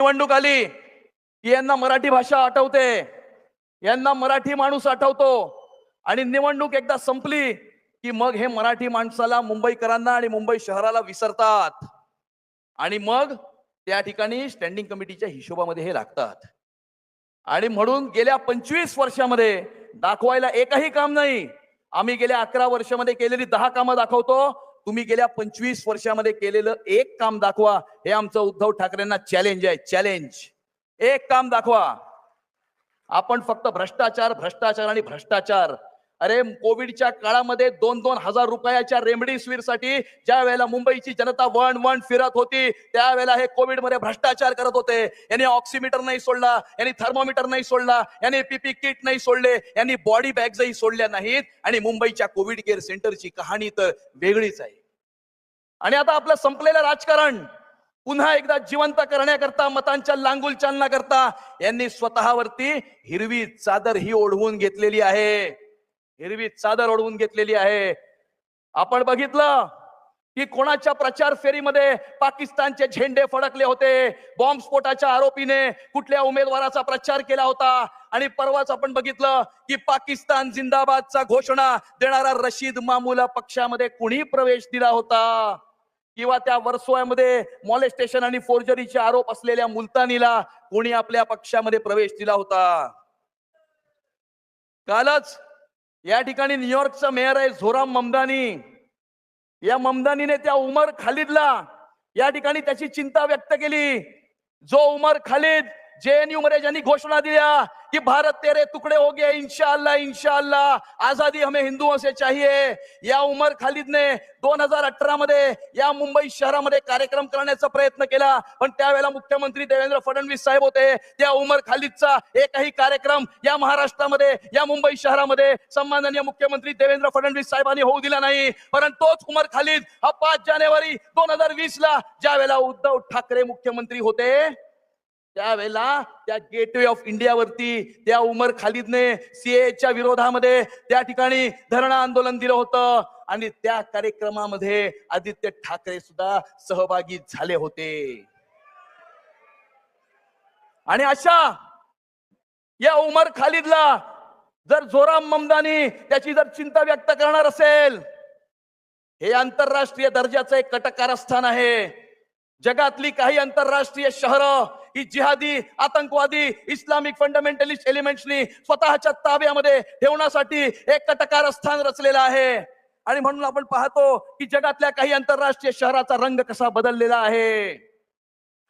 निवडणूक आली की यांना मराठी भाषा आठवते, यांना मराठी माणूस आठवतो आणि निवडणूक एकदा संपली की मग हे मराठी माणसाला, मुंबईकरांना आणि मुंबई शहराला विसरतात आणि मग त्या ठिकाणी स्टँडिंग कमिटीच्या हिशोबामध्ये हे लागतात. आणि म्हणून गेल्या 25 वर्षामध्ये दाखवायला एकही काम नाही. आम्ही गेल्या 11 वर्षामध्ये केलेली 10 कामं दाखवतो. तुम्ही गेल्या 25 वर्षामध्ये केलेलं एक काम दाखवा. हे आमचं उद्धव ठाकरेंना चॅलेंज आहे. चॅलेंज. एक काम दाखवा. आपण फक्त भ्रष्टाचार, भ्रष्टाचार आणि भ्रष्टाचार. अरे कोविडच्या काळामध्ये 2-2 हजार रुपयाच्या रेमडेसिवीर साठी ज्या वेळेला मुंबईची जनता वण फिरत होती, त्यावेळेला हे कोविड मध्ये भ्रष्टाचार करत होते. यांनी ऑक्सिमीटर नाही सोडला, यांनी थर्मोमीटर नाही सोडला, यांनी पीपी किट नाही सोडले, यांनी बॉडी बॅग्सही सोडल्या नाहीत. आणि मुंबईच्या कोविड केअर सेंटरची कहाणी तर वेगळीच आहे. आणि आता आपलं संपलेलं राजकारण पुन्हा एकदा जिवंत करण्याकरता, मतांच्या लांगुल चालना करता यांनी स्वतःवरती हिरवी चादर ही ओढवून घेतलेली आहे. हिरवी चादर ओढवून घेतलेली आहे. आपण बघितलं की कोणाच्या प्रचार फेरीमध्ये पाकिस्तानचे झेंडे फडकले होते. बॉम्बस्फोटाच्या आरोपीने कुठल्या उमेदवाराचा प्रचार केला होता. आणि परवाच आपण बघितलं की पाकिस्तान जिंदाबादचा घोषणा देणारा रशीद मामूला पक्षामध्ये कुणी प्रवेश दिला होता, किंवा त्या वर्सोयामध्ये मॉलेस्टेशन आणि फोर्जरीचे आरोप असलेल्या मुलतानीला कोणी आपल्या पक्षामध्ये प्रवेश दिला होता. कालच या ठिकाणी न्यूयॉर्कचा मेयर आहे झोराम ममदानी. या ममदानीने त्या उमर खालिदला या ठिकाणी त्याची चिंता व्यक्त केली. जो उमर खालिद जेएनयू मध्ये ज्यांनी घोषणा दिल्या कि भारत तेरे टुकड़े हो गए, इंशाअल्लाह इंशाअल्लाह, आजादी हमें हिंदुओं से चाहिए. या उमर खालिदने 2018 मध्ये या मुंबई शहरामध्ये कार्यक्रम करण्याचा प्रयत्न केला, पण त्यावेळेला मुख्यमंत्री देवेंद्र फडणवीस साहेब होते. त्या उमर खालिदचा एकही कार्यक्रम या महाराष्ट्रामध्ये, या मुंबई शहरामध्ये सन्माननीय मुख्यमंत्री देवेंद्र फडणवीस साहेबांनी होऊ दिला नाही. परंतु तोच उमर खालिद हा 5 जानेवारी 2020 ला ज्या वेळेला उद्धव ठाकरे मुख्यमंत्री होते, त्यावेळेला त्या गेटवे ऑफ इंडिया वरती त्या उमर खालिदने सीएच्या विरोधामध्ये त्या ठिकाणी धरणं आंदोलन दिलं होतं. आणि त्या कार्यक्रमामध्ये आदित्य ठाकरे सुद्धा सहभागी झाले होते. आणि अशा या उमर खालिदला जर झोराम ममदानी त्याची जर चिंता व्यक्त करणार असेल, हे आंतरराष्ट्रीय दर्जाचं एक कटकारस्थान आहे. जगातली काही आंतरराष्ट्रीय शहरं ही जिहादी, आतंकवादी, इस्लामिक फंडामेंटलिस्ट एलिमेंट्सनी स्वतःच्या ताब्यामध्ये ठेवण्यासाठी एक कटकारस्थान रचलेलं आहे. आणि म्हणून आपण पाहतो की जगातल्या काही आंतरराष्ट्रीय शहराचा रंग कसा बदललेला आहे.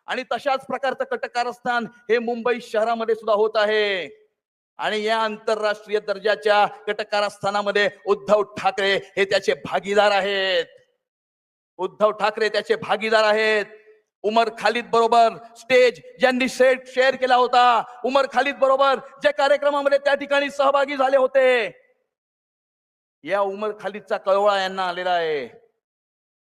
आणि तशाच प्रकारचं कटकारस्थान हे मुंबई शहरामध्ये सुद्धा होत आहे. आणि या आंतरराष्ट्रीय दर्जाच्या कटकारस्थानामध्ये उद्धव ठाकरे हे त्याचे भागीदार आहेत. उद्धव ठाकरे त्याचे भागीदार आहेत. उमर खालिद बरोबर स्टेज ज्यांनी शेअर केला होता, उमर खालिद बरोबर जे कार्यक्रमामध्ये त्या ठिकाणी सहभागी झाले होते, या उमर खालिदचा कळवळा यांना आलेला आहे.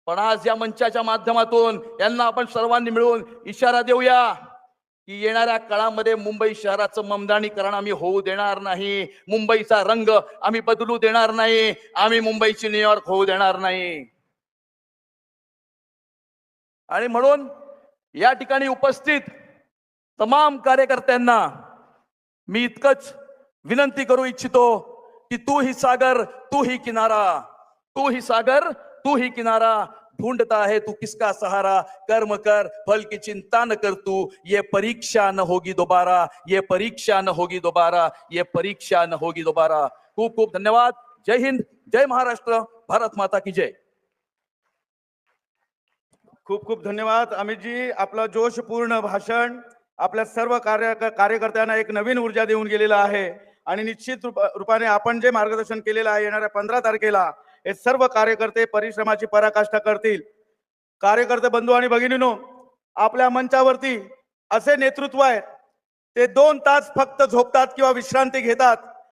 पण आज या मंचाच्या माध्यमातून यांना आपण सर्वांनी मिळून इशारा देऊया की येणाऱ्या काळामध्ये मुंबई शहराचं ममदानीकरण आम्ही होऊ देणार नाही. मुंबईचा रंग आम्ही बदलू देणार नाही. आम्ही मुंबईची न्यूयॉर्क होऊ देणार नाही. आणि म्हणून या ठिकाणी उपस्थित तमाम कार्यकर्त्यांना मी इतकंच विनंती करू इच्छितो की तू ही सागर तू ही किनारा, तू ही सागर तू ही किनारा, ढूंढता है तू किसका सहारा, कर्म कर फल की चिंता न कर तू, ये परीक्षा न होगी दोबारा, ये परीक्षा न होगी दोबारा, ये परीक्षा न होगी दोबारा. खूप खूप धन्यवाद. जय हिंद, जय महाराष्ट्र, भारत माता की जय. खूप खूप धन्यवाद अमितजी. आपलं जोशपूर्ण भाषण आपल्या सर्व कार्यकर्त्यांना एक नवीन ऊर्जा देऊन गेलेलं आहे. आणि निश्चित रूपाने आपण जे मार्गदर्शन केलेलं आहे, येणाऱ्या 15 तारखेला हे सर्व कार्यकर्ते परिश्रमाची पराकाष्ठा करतील. कार्यकर्ते बंधू आणि भगिनींनो, आपल्या मंचावरती असे नेतृत्व आहे, ते 2 तास फक्त झोपतात किंवा विश्रांती घेतात,